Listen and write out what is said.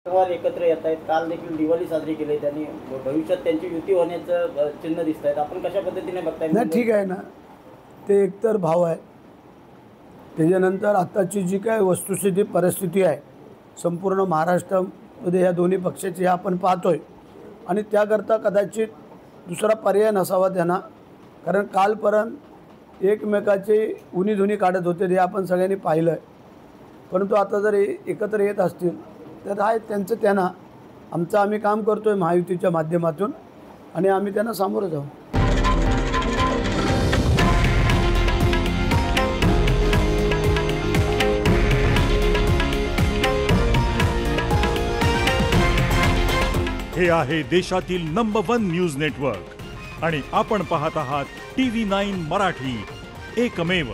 पवार एकत्र येत आहेत. काल देखील दिवाळी साजरी केली त्यांनी. भविष्यात त्यांची युती होण्याचं चिन्ह दिसत आहेत. आपण कशा पद्धतीने बघताय? नाही ठीक आहे ना, ते एकतर भाव आहे. त्याच्यानंतर आत्ताची जी काय वस्तुस्थिती परिस्थिती आहे संपूर्ण महाराष्ट्रामध्ये या दोन्ही पक्षाची आपण पाहतोय आणि त्याकरता कदाचित दुसरा पर्याय नसावा त्यांना, कारण कालपर्यंत एकमेकाचे उनीधुनी काढत होते ते आपण सगळ्यांनी पाहिलं आहे. परंतु आता जर एकत्र येत असतील तर आहे त्यांचं त्यांना, आमचं आम्ही काम करतो आहे महायुतीच्या माध्यमातून आणि आम्ही त्यांना सामोरं जाऊ. हे आहे देशातील नंबर 1 न्यूज नेटवर्क आणि आपण पाहत आहात TV9 मराठी, एकमेव.